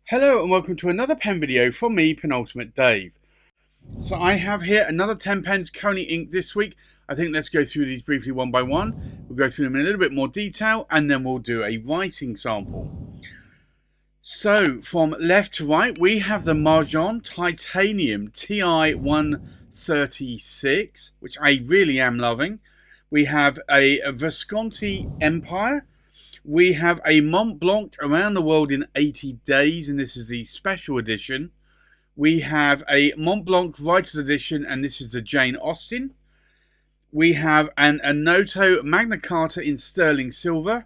Hello and welcome to another pen video from me, Penultimate Dave. So I have here another 10 pens currently inked this week. I think let's go through these briefly one by one. We'll go through them in a little bit more detail and then we'll do a writing sample. So from left to right we have the Marjon Titanium TI 136, which I really am loving. We have a Visconti Empire. We have a Montblanc Around the World in 80 Days, and this is the special edition. We have a Montblanc Writer's Edition, and this is the Jane Austen. We have an Onoto Magna Carta in sterling silver,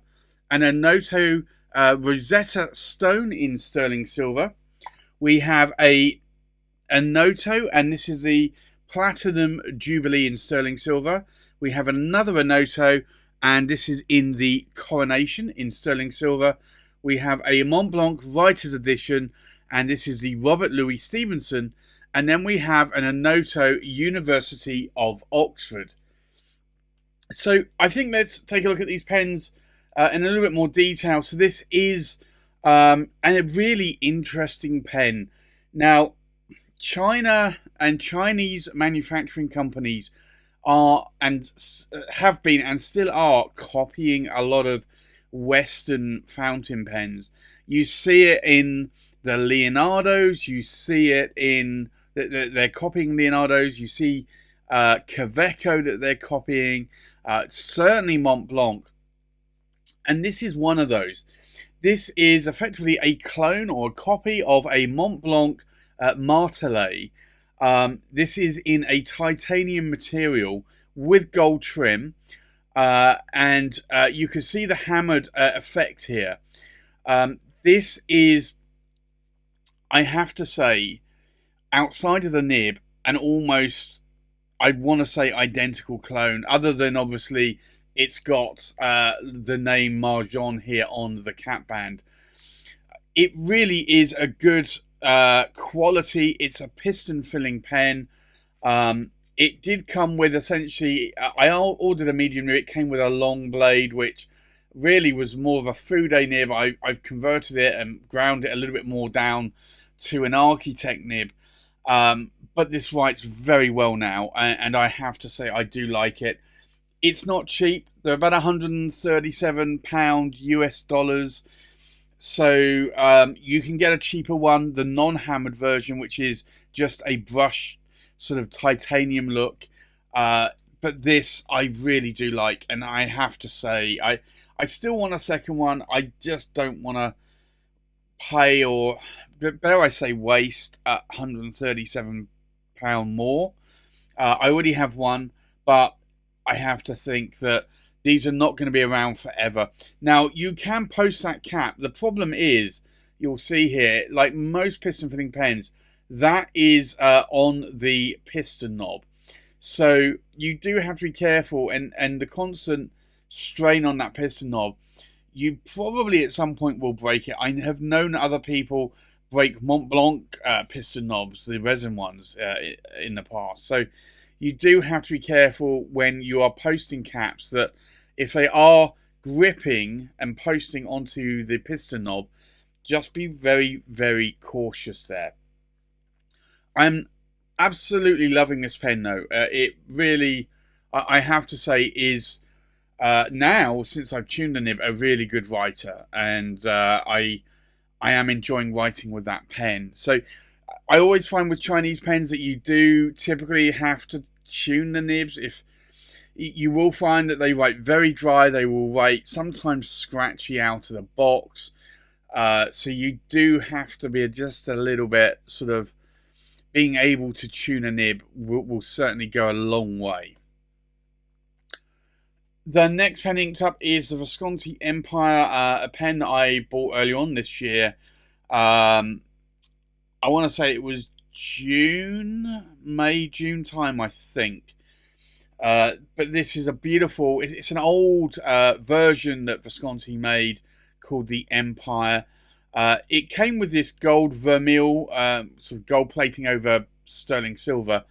an Onoto Rosetta Stone in sterling silver. We have a Onoto, and this is the Platinum Jubilee in sterling silver. We have another Onoto, and this is in the Coronation in sterling silver. We have a Montblanc Writer's Edition, and this is the Robert Louis Stevenson. And then we have an Onoto University of Oxford. So I think let's take a look at these pens in a little bit more detail. So this is a really interesting pen. Now, China and Chinese manufacturing companies are and have been and still are copying a lot of Western fountain pens. You see it in the Leonardos, you see it in they're copying Leonardos, you see Kaweco that they're copying, certainly Montblanc, and this is one of those. This is effectively a clone or a copy of a Montblanc Martelet. This is in a titanium material with gold trim, and you can see the hammered effect here. This is, I have to say, outside of the nib, an almost, I want to say, identical clone, other than obviously it's got the name Marjon here on the cap band. It really is a good quality. It's a piston filling pen. It did come with essentially, I ordered a medium nib. It came with a long blade, which really was more of a Fude nib. I've converted it and ground it a little bit more down to an architect nib, but this writes very well now, and I have to say I do like it. It's not cheap. They're about £137 US dollars. So you can get a cheaper one, the non-hammered version, which is just a brush sort of titanium look. But this I really do like, and I have to say, I still want a second one. I just don't want to pay, or better I say waste, £137 more. I already have one, but I have to think that these are not going to be around forever. Now, you can post that cap. The problem is, you'll see here, like most piston filling pens, that is on the piston knob. So you do have to be careful, and the constant strain on that piston knob, you probably at some point will break it. I have known other people break Montblanc piston knobs, the resin ones, in the past. So you do have to be careful when you are posting caps that if they are gripping and posting onto the piston knob, just be very, very cautious there. I'm absolutely loving this pen though. It really, I have to say, is now, since I've tuned the nib, a really good writer. And I am enjoying writing with that pen. So I always find with Chinese pens that you do typically have to tune the nibs. If you will find that they write very dry, they will write sometimes scratchy out of the box. So you do have to be just a little bit sort of being able to tune a nib will certainly go a long way. The next pen inked up is the Visconti Empire, a pen that I bought early on this year. I want to say it was May, June time, I think. But this is a beautiful, it's an old version that Visconti made called the Empire. It came with this gold vermeil, sort of gold plating over sterling silver.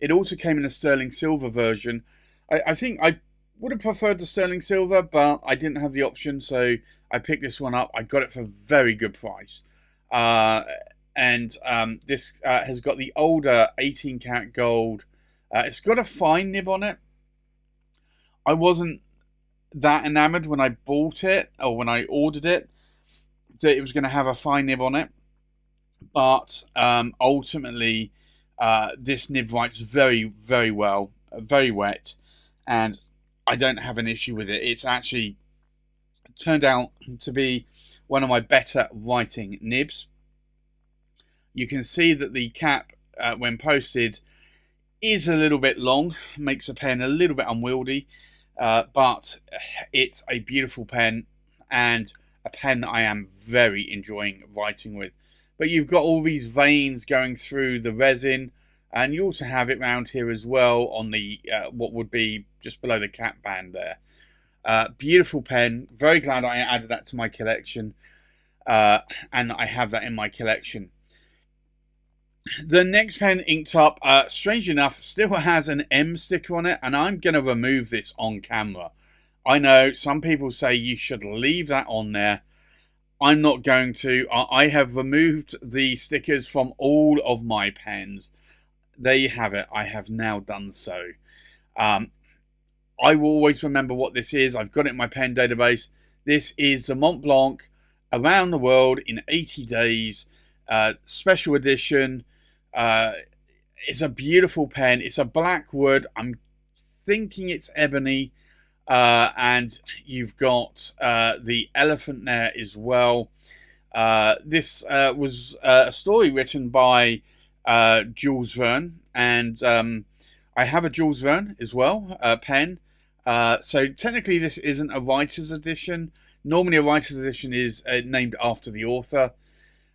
It also came in a sterling silver version. I think I would have preferred the sterling silver, but I didn't have the option, so I picked this one up. I got it for a very good price. Uh, and this has got the older 18 karat gold. It's got a fine nib on it. I wasn't that enamored when I bought it, or when I ordered it, that it was going to have a fine nib on it. But ultimately, this nib writes very, very well, very wet, and I don't have an issue with it. It's actually turned out to be one of my better writing nibs. You can see that the cap, when posted, is a little bit long, makes a pen a little bit unwieldy, but it's a beautiful pen, and a pen that I am very enjoying writing with. But you've got all these veins going through the resin, and you also have it round here as well on the what would be just below the cap band there. Beautiful pen. Very glad I added that to my collection, and I have that in my collection. The next pen inked up, strangely enough, still has an M sticker on it, and I'm going to remove this on camera. I know some people say you should leave that on there. I'm not going to. I have removed the stickers from all of my pens. There you have it. I have now done so. I will always remember what this is. I've got it in my pen database. This is the Montblanc Around the World in 80 Days special edition. It's a beautiful pen. It's a black wood. I'm thinking it's ebony. And you've got the elephant there as well. This was a story written by Jules Verne, and I have a Jules Verne as well, pen. So technically this isn't a writer's edition. Normally a writer's edition is named after the author.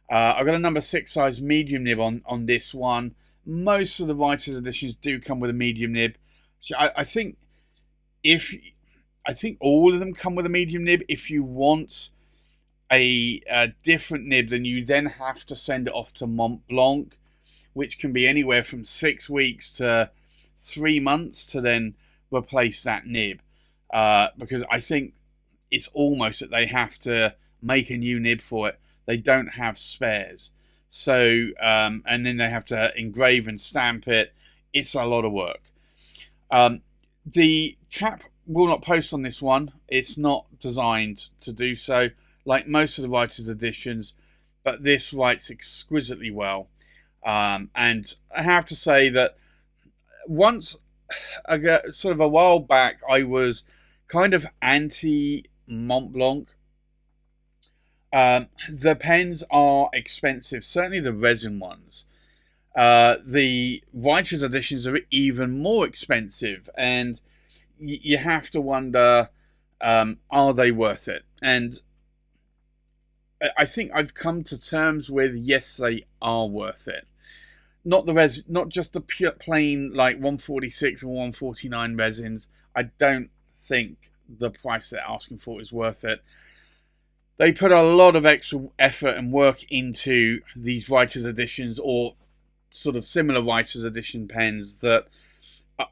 I've got a number 6 size medium nib on this one. Most of the writer's editions do come with a medium nib. So I think all of them come with a medium nib. If you want a different nib, then you then have to send it off to Montblanc, which can be anywhere from 6 weeks to 3 months to then replace that nib. Because I think it's almost that they have to make a new nib for it. They don't have spares. So, and then they have to engrave and stamp it. It's a lot of work. The cap will not post on this one. It's not designed to do so, like most of the writer's editions, but this writes exquisitely well. And I have to say that once, sort of a while back, I was kind of anti-Montblanc. The pens are expensive, certainly the resin ones. The writer's editions are even more expensive, and you have to wonder, are they worth it? And I think I've come to terms with, yes, they are worth it. Not just the pure plain like 146 and 149 resins. I don't think the price they're asking for is worth it. They put a lot of extra effort and work into these writer's editions, or sort of similar writer's edition pens, that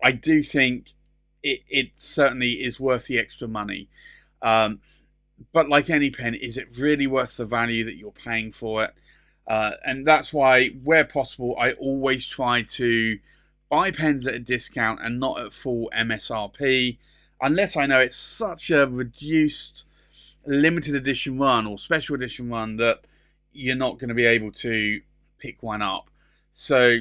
I do think it certainly is worth the extra money. But like any pen, is it really worth the value that you're paying for it? And that's why, where possible, I always try to buy pens at a discount and not at full MSRP, unless I know it's such a reduced limited edition run or special edition run that you're not going to be able to pick one up. So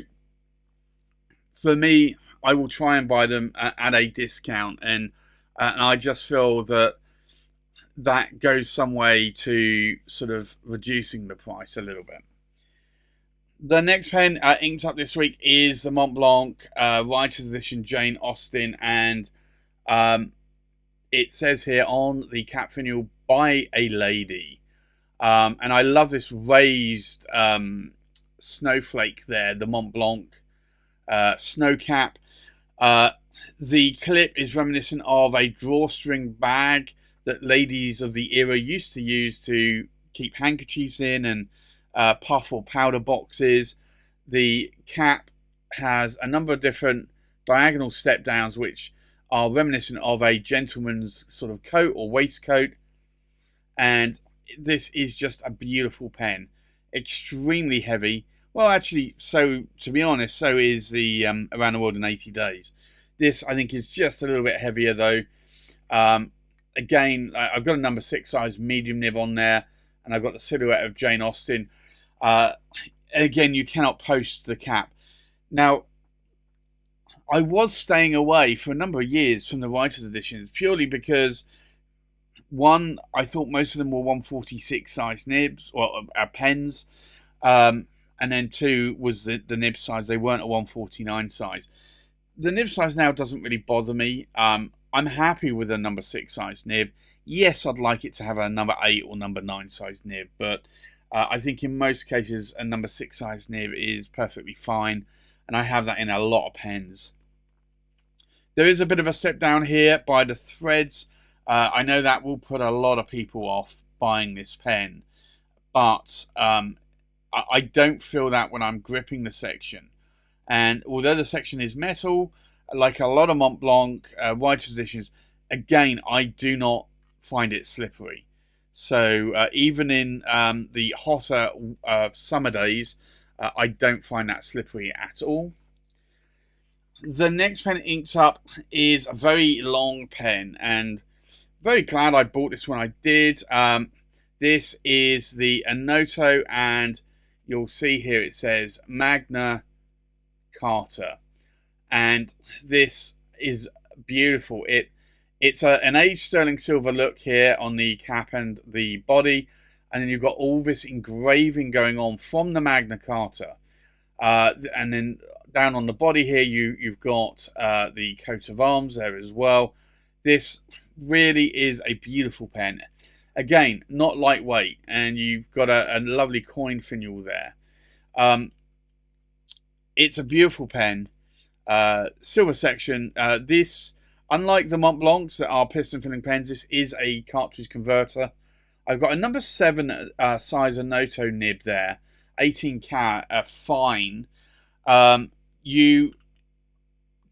for me, I will try and buy them at a discount, and I just feel that goes some way to sort of reducing the price a little bit. The next pen inked up this week is the Montblanc Writer's Edition Jane Austen, and it says here on the cap finial, by a lady. And I love this raised snowflake there, the Montblanc snow cap. The clip is reminiscent of a drawstring bag that ladies of the era used to use to keep handkerchiefs in, and puff or powder boxes. The cap has a number of different diagonal step downs which are reminiscent of a gentleman's sort of coat or waistcoat, and this is just a beautiful pen. extremely heavy. Well, actually, so to be honest, so is the Around the World in 80 Days. This, I think, is just a little bit heavier, though. Again, I've got a number 6 size medium nib on there, and I've got the silhouette of Jane Austen. Again, you cannot post the cap. Now, I was staying away for a number of years from the writer's editions, purely because, one, I thought most of them were 146 size nibs, or pens, and then two was the nib size. They weren't a 149 size. The nib size now doesn't really bother me. I'm happy with a number 6 size nib. Yes, I'd like it to have a number 8 or number 9 size nib, but I think in most cases a number 6 size nib is perfectly fine, and I have that in a lot of pens. There is a bit of a step down here by the threads. I know that will put a lot of people off buying this pen, but I don't feel that when I'm gripping the section. And although the section is metal, like a lot of Montblanc writer's editions, again, I do not find it slippery. So even in the hotter summer days, I don't find that slippery at all. The next pen inked up is a very long pen, and very glad I bought this when I did. This is the Onoto, and you'll see here it says Magna, Carta, and this is beautiful. It's an aged sterling silver look here on the cap and the body, and then you've got all this engraving going on from the Magna Carta, and then down on the body here you've got the coat of arms there as well. This really is a beautiful pen. Again, not lightweight, and you've got a lovely coin finial there. It's a beautiful pen. Silver section. This, unlike the Montblancs that are piston filling pens, this is a cartridge converter. I've got a number 7 size Onoto nib there, 18 carat, fine. You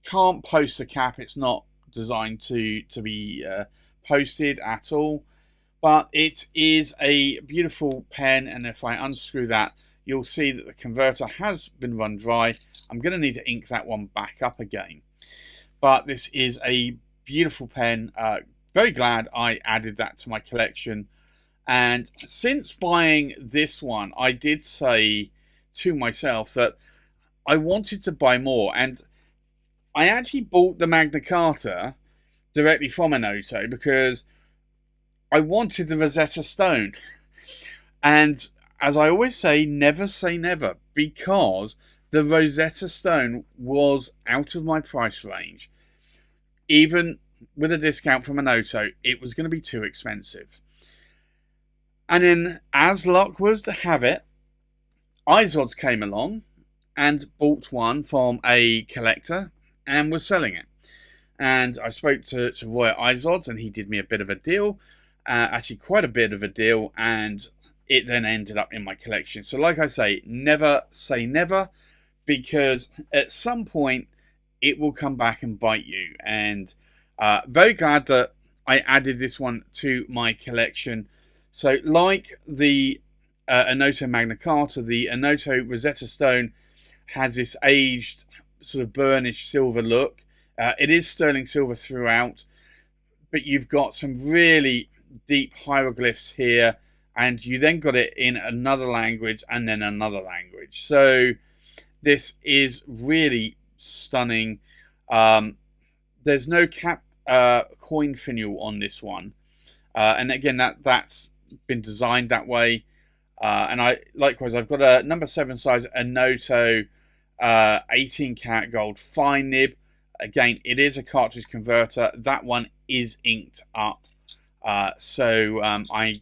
can't post the cap. It's not designed to be posted at all, but it is a beautiful pen, and if I unscrew that, you'll see that the converter has been run dry. I'm going to need to ink that one back up again, but this is a beautiful pen. Very glad I added that to my collection. And since buying this one, I did say to myself that I wanted to buy more, and I actually bought the Magna Carta directly from Onoto because I wanted the Rosetta Stone. And as I always say never, because the Rosetta Stone was out of my price range. Even with a discount from Onoto, it was going to be too expensive. And then, as luck was to have it, Izod's came along and bought one from a collector and was selling it. And I spoke to Roy at Izod's, and he did me a bit of a deal, actually quite a bit of a deal, and it then ended up in my collection. So like I say never, because at some point it will come back and bite you. And very glad that I added this one to my collection. So like the Onoto Magna Carta, the Onoto Rosetta Stone has this aged sort of burnished silver look. It is sterling silver throughout, but you've got some really deep hieroglyphs here, and you then got it in another language and then another language. So this is really stunning. There's no cap coin finial on this one, and again that's been designed that way. And I've got a number 7 size Onoto 18 karat gold fine nib. Again, it is a cartridge converter. That one is inked up, so I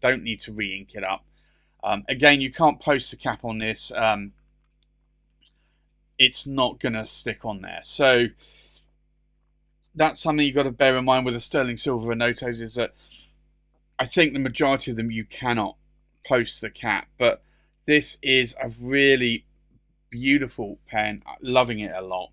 don't need to re-ink it up. Again, you can't post the cap on this. It's not going to stick on there. So that's something you've got to bear in mind with the sterling silver Onotos, is that I think the majority of them you cannot post the cap, but this is a really beautiful pen. Loving it a lot.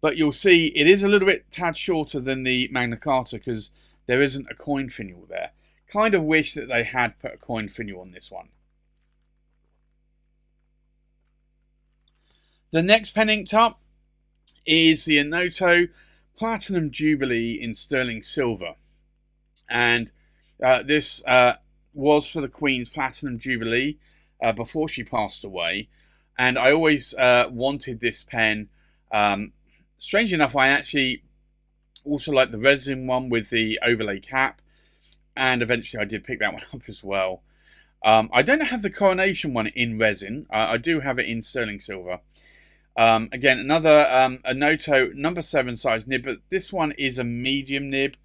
But you'll see it is a little bit tad shorter than the Magna Carta because there isn't a coin finial there. Kind of wish that they had put a coin finial on this one. The next pen inked up is the Onoto Platinum Jubilee in sterling silver. And this was for the Queen's Platinum Jubilee before she passed away. And I always wanted this pen. Strangely enough, I actually also like the resin one with the overlay cap. And eventually I did pick that one up as well. I don't have the Coronation one in resin. I do have it in sterling silver. Again, another Onoto number 7 size nib, but this one is a medium nib.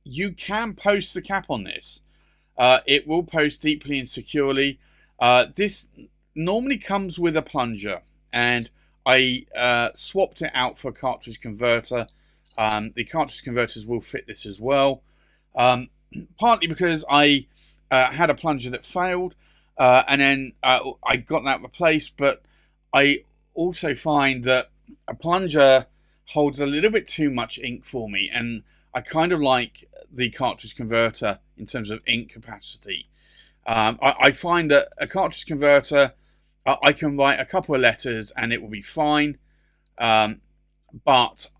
You can post the cap on this. It will post deeply and securely. This normally comes with a plunger, and I swapped it out for a cartridge converter. The cartridge converters will fit this as well. Partly because I had a plunger that failed, and then I got that replaced, but I also find that a plunger holds a little bit too much ink for me, and I kind of like the cartridge converter in terms of ink capacity. I find that a cartridge converter, I can write a couple of letters and it will be fine, but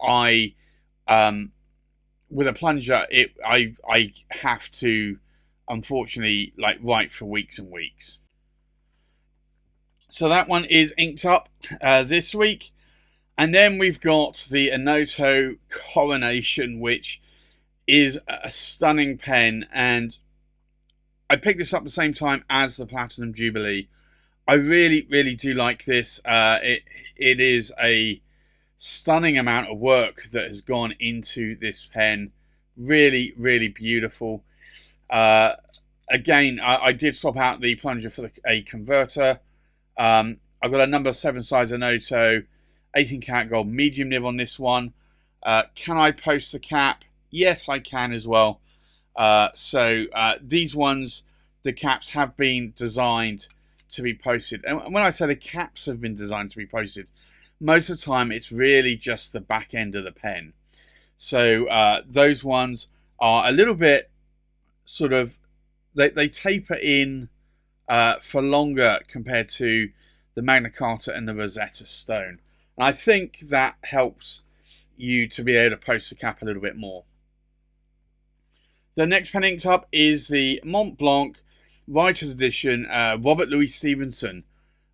with a plunger, I have to, unfortunately, like write for weeks and weeks. So that one is inked up this week. And then we've got the Onoto Coronation, which is a stunning pen. And I picked this up at the same time as the Platinum Jubilee. I really, really do like this. It is a stunning amount of work that has gone into this pen. Really, really beautiful. Again, I did swap out the plunger for a converter. I've got a number 7 size Onoto 18 karat gold medium nib on this one. Can I post the cap? Yes, I can as well. So these ones, the caps have been designed to be posted. And when I say the caps have been designed to be posted, most of the time it's really just the back end of the pen. So those ones are a little bit sort of, they taper in for longer compared to the Magna Carta and the Rosetta stone. And I think that helps you to be able to post the cap a little bit more. The next pen inked up is the Montblanc Writer's Edition Robert Louis Stevenson.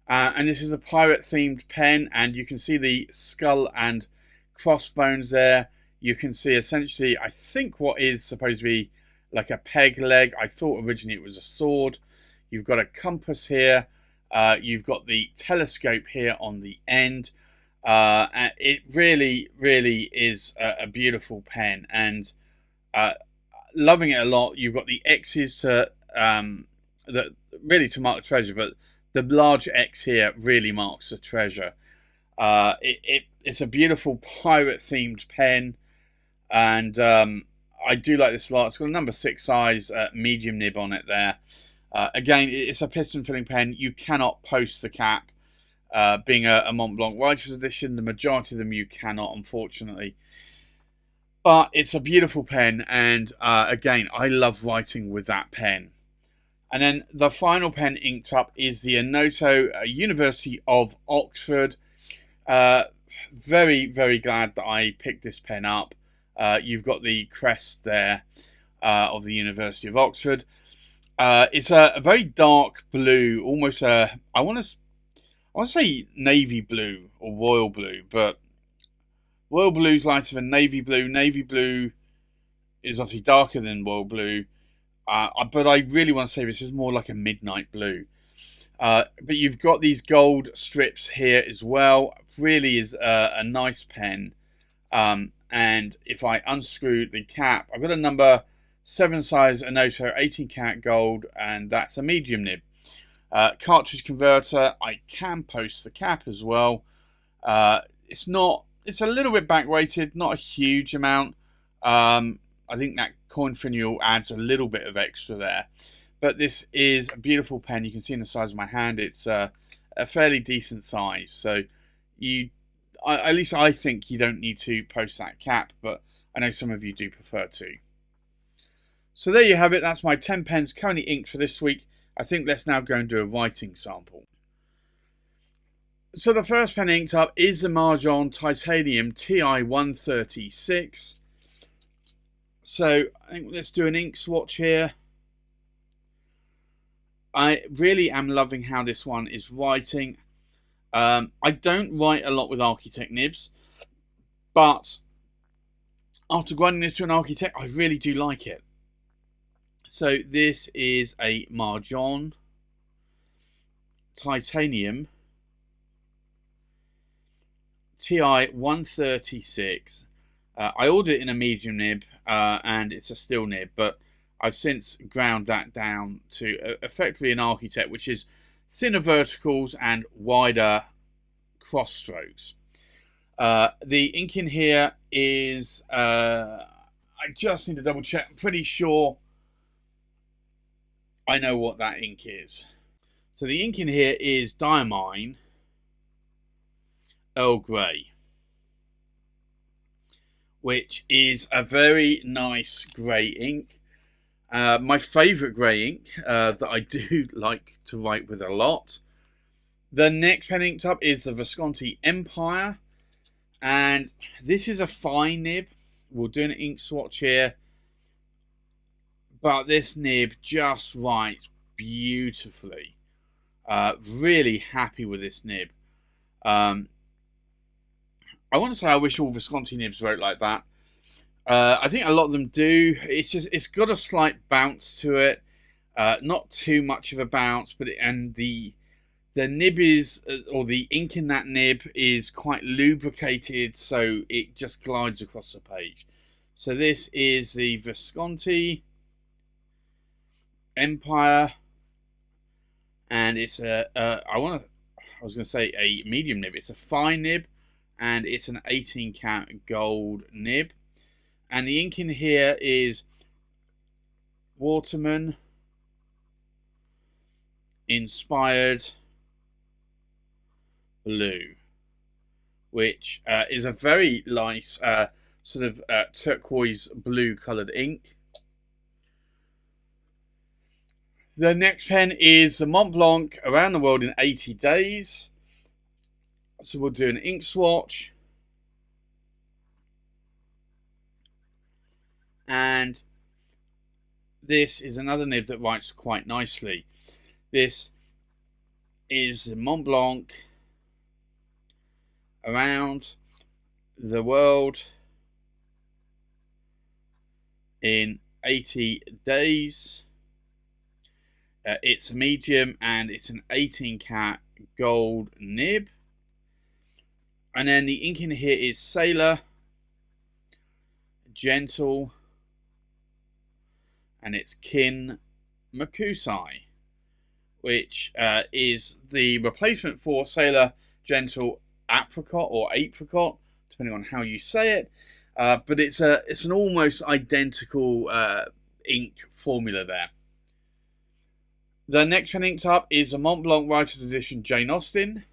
And this is a pirate-themed pen, and you can see the skull and crossbones there. You can see essentially, I think, what is supposed to be like a peg leg. I thought originally it was a sword. You've got a compass here. You've got the telescope here on the end. And it really, really is a beautiful pen, and loving it a lot. You've got the X's to that really to mark the treasure, but the large X here really marks the treasure. It's a beautiful pirate-themed pen, and I do like this a lot. It's got a number 6 size medium nib on it there. Again, it's a piston-filling pen. You cannot post the cap. Being a Montblanc Writer's Edition, the majority of them you cannot, unfortunately. But it's a beautiful pen, and again, I love writing with that pen. And then the final pen inked up is the Onoto University of Oxford. Very, very glad that I picked this pen up. You've got the crest there of the University of Oxford. It's a very dark blue, almost I want to say navy blue or royal blue, but royal blue is lighter than navy blue. Navy blue is obviously darker than royal blue, but I really want to say this is more like a midnight blue. But you've got these gold strips here as well. Really is a nice pen. And if I unscrew the cap, I've got a number 7 size Onoto 18 karat gold, and that's a medium nib. Cartridge converter, I can post the cap as well. It's a little bit back weighted, not a huge amount. I think that coin finial adds a little bit of extra there. But this is a beautiful pen. You can see in the size of my hand, it's a fairly decent size. So at least I think you don't need to post that cap, but I know some of you do prefer to. So there you have it. That's my 10 pens currently inked for this week. I think let's now go and do a writing sample. So the first pen inked up is the Marjon Titanium TI 136. So I think let's do an ink swatch here. I really am loving how this one is writing. I don't write a lot with Architect nibs, but after grinding this to an Architect, I really do like it. So this is a Marjon Titanium TI 136. I ordered it in a medium nib, and it's a steel nib, but I've since ground that down to effectively an Architect, which is thinner verticals and wider cross strokes. The ink in here is, I just need to double check. I'm pretty sure I know what that ink is. So the ink in here is Diamine Earl Grey, which is a very nice grey ink. My favourite grey ink that I do like to write with a lot. The next pen inked up is the Visconti Empire, and this is a fine nib. We'll do an ink swatch here, but this nib just writes beautifully. Really happy with this nib. I want to say I wish all Visconti nibs wrote like that. I think a lot of them do. It's got a slight bounce to it, not too much of a bounce, but the nib is, or the ink in that nib is quite lubricated, so it just glides across the page. So this is the Visconti Empire, and it's I was going to say a medium nib. It's a fine nib, and it's an 18 karat gold nib. And the ink in here is Waterman Inspired Blue, which is a very nice sort of turquoise blue coloured ink. The next pen is the Montblanc Around the World in 80 Days. So we'll do an ink swatch. And this is another nib that writes quite nicely. This is the Montblanc Around the World in 80 Days. It's a medium, and it's an 18 karat gold nib. And then the ink in here is Sailor, Gentle, and it's Kin Makusai, which is the replacement for Sailor, Gentle, Apricot, or Apricot, depending on how you say it. But it's an almost identical ink formula there. The next pen inked up is a Montblanc Writer's Edition Jane Austen.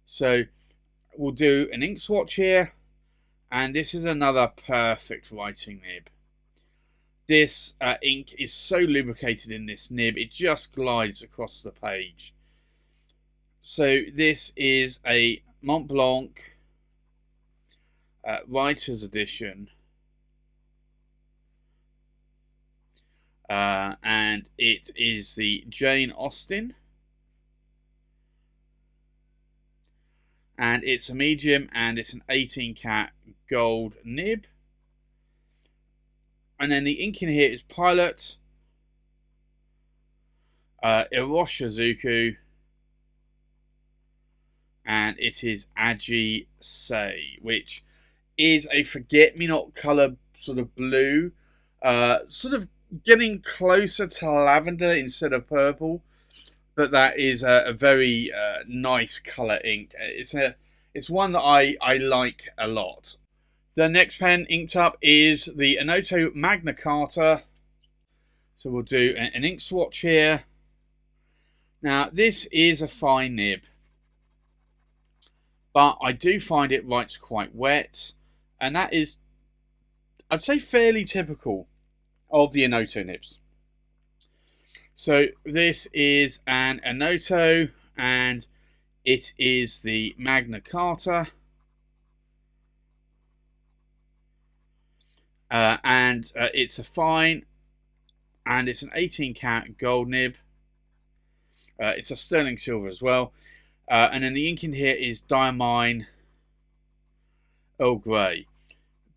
So we'll do an ink swatch here, and this is another perfect writing nib. This ink is so lubricated in this nib, it just glides across the page. So this is a Montblanc Writer's Edition, and it is the Jane Austen, and it's a medium, and it's an 18 karat gold nib. And then the ink in here is Pilot, Iroshizuku, and it is Aji Sei, which is a forget-me-not colour sort of blue, sort of getting closer to lavender instead of purple, but that is a very nice colour ink. It's one that I like a lot. The next pen inked up is the Onoto Magna Carta. So we'll do an ink swatch here. Now this is a fine nib, but I do find it writes quite wet, and that is, I'd say, fairly typical of the Onoto nibs. So this is an Onoto, and It is the Magna Carta, and it's a fine, and it's an 18 karat gold nib. It's a sterling silver as well, and then the ink in here is Diamine Earl Grey.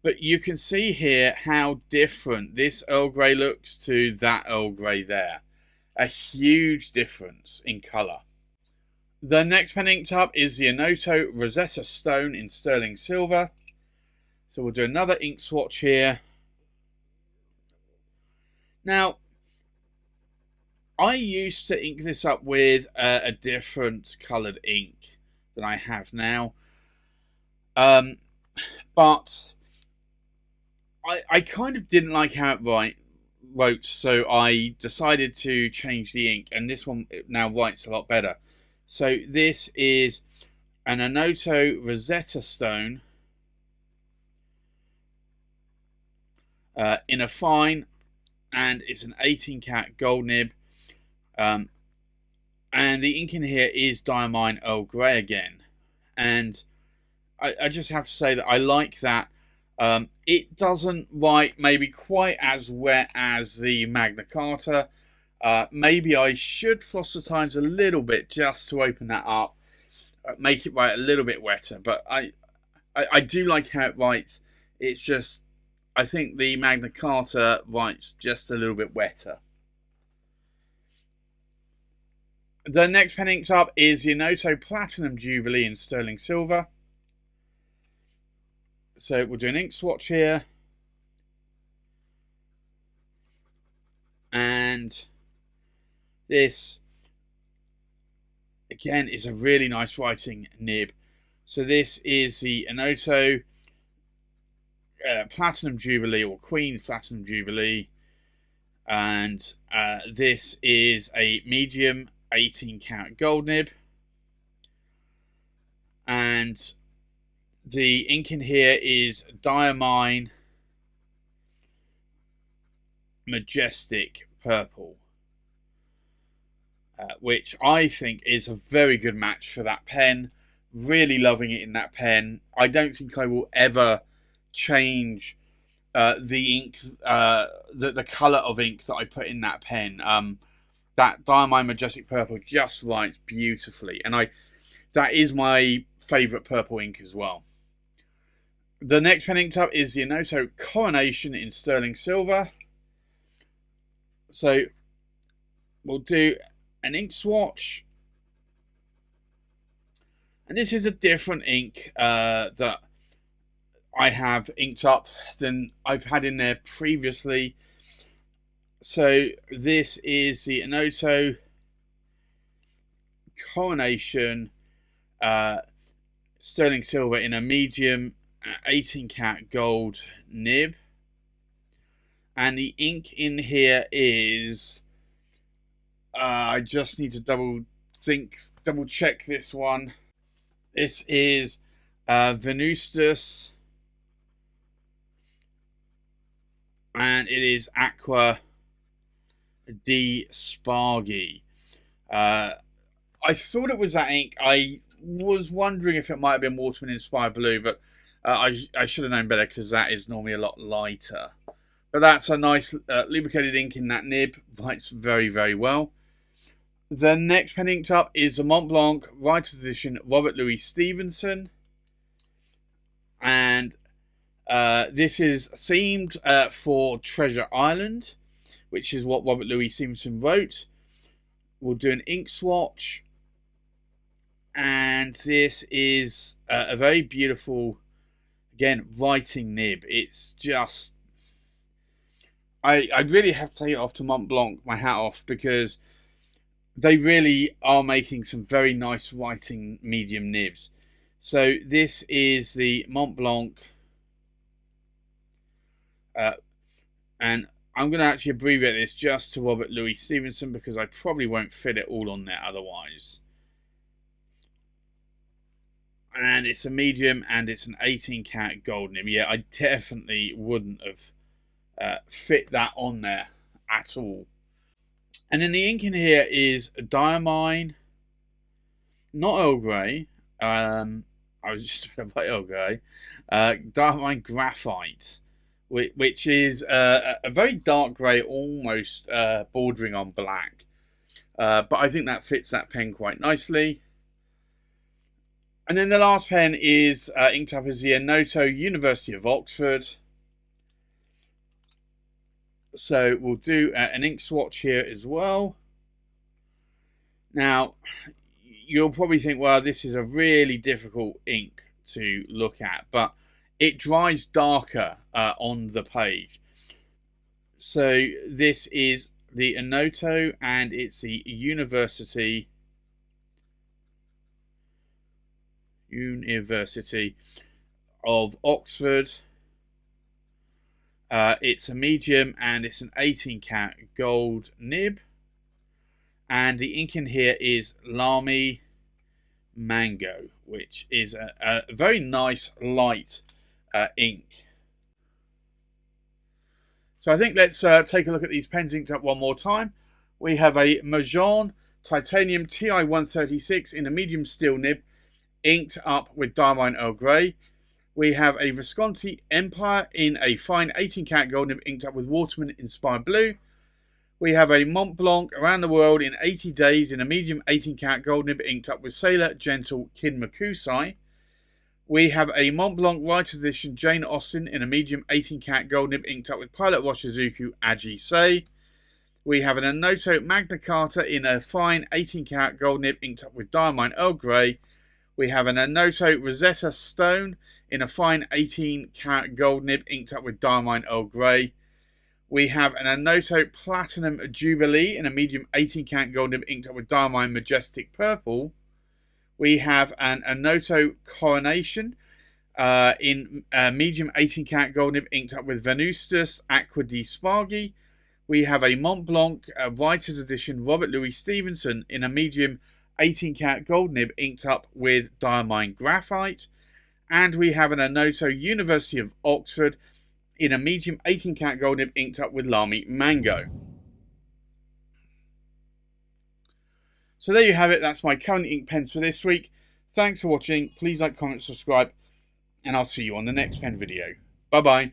But you can see here how different this Earl Grey looks to that Earl Grey there. A huge difference in colour. The next pen inked up is the Onoto Rosetta Stone in sterling silver. So we'll do another ink swatch here. Now, I used to ink this up with a different coloured ink than I have now. But I kind of didn't like how it wrote, so I decided to change the ink, and this one now writes a lot better. So this is an Onoto Rosetta Stone in a fine, and it's an 18 karat gold nib, and the ink in here is Diamine Earl Grey again, and I just have to say that I like that. It doesn't write maybe quite as wet as the Magna Carta. Maybe I should floss the times a little bit just to open that up, make it write a little bit wetter. But I do like how it writes. It's just, I think the Magna Carta writes just a little bit wetter. The next pen inked up is the Onoto Platinum Jubilee in sterling silver. So we'll do an ink swatch here. And this, again, is a really nice writing nib. So this is the Onoto Platinum Jubilee, or Queen's Platinum Jubilee. And this is a medium 18 karat gold nib. And the ink in here is Diamine Majestic Purple, which I think is a very good match for that pen. Really loving it in that pen. I don't think I will ever change the ink, the colour of ink that I put in that pen. That Diamine Majestic Purple just writes beautifully, and that is my favourite purple ink as well. The next pen inked up is the Onoto Coronation in sterling silver. So we'll do an ink swatch. And this is a different ink that I have inked up than I've had in there previously. So this is the Onoto Coronation sterling silver in a medium 18 karat gold nib, and the ink in here is I just need to double check this one. This is Venustus, and it is Aqua di Spargi. I thought it was that ink. I was wondering if it might have been Waterman Inspired Blue, but I should have known better, because that is normally a lot lighter. But that's a nice lubricated ink in that nib. Writes very, very well. The next pen inked up is the Montblanc Writer's Edition Robert Louis Stevenson. And this is themed for Treasure Island, which is what Robert Louis Stevenson wrote. We'll do an ink swatch. And this is a very beautiful, again, writing nib. It's just, I really have to take it off to Montblanc, my hat off, because they really are making some very nice writing medium nibs. So this is the Montblanc, and I'm going to actually abbreviate this just to Robert Louis Stevenson, because I probably won't fit it all on there otherwise. And it's a medium, and it's an 18 karat gold nib. Yeah, I definitely wouldn't have fit that on there at all. And then the ink in here is Diamine. not Earl Grey. I was just about Earl Grey. Dark Graphite, which is a very dark grey, almost bordering on black. But I think that fits that pen quite nicely. And then the last pen is inked up as the Onoto, University of Oxford. So we'll do an ink swatch here as well. Now, you'll probably think, well, this is a really difficult ink to look at, but it dries darker on the page. So this is the Onoto, and it's the University of Oxford. It's a medium, and it's an 18 karat gold nib. And the ink in here is Lamy Mango, which is a very nice light ink. So I think let's take a look at these pens inked up one more time. We have a Majohn Titanium TI-136 in a medium steel nib, inked up with Diamine Earl Grey. We have a Visconti Empire in a fine 18 karat gold nib, inked up with Waterman Inspired Blue. We have a Montblanc Around the World in 80 Days in a medium 18 karat gold nib, inked up with Sailor Gentle Kinmakusai. We have a Montblanc Writer's Edition Jane Austen in a medium 18 karat gold nib, inked up with Pilot Washizuku Aji Sei. We have an Onoto Magna Carta in a fine 18 karat gold nib, inked up with Diamine Earl Grey. We have an Onoto Rosetta Stone in a fine 18 karat gold nib, inked up with Diamine Earl Grey. We have an Onoto Platinum Jubilee in a medium 18 karat gold nib, inked up with Diamine Majestic Purple. We have an Onoto Coronation in a medium 18 karat gold nib, inked up with Venustus Aqua di Spargi. We have a Montblanc Writer's Edition Robert Louis Stevenson in a medium 18 karat gold nib, inked up with Diamine Graphite. And we have an Onoto University of Oxford in a medium 18 karat gold nib, inked up with Lamy Mango. So there you have it. That's my Currnetly Inked pens for this week. Thanks for watching. Please like, comment, subscribe, and I'll see you on the next pen video. Bye bye.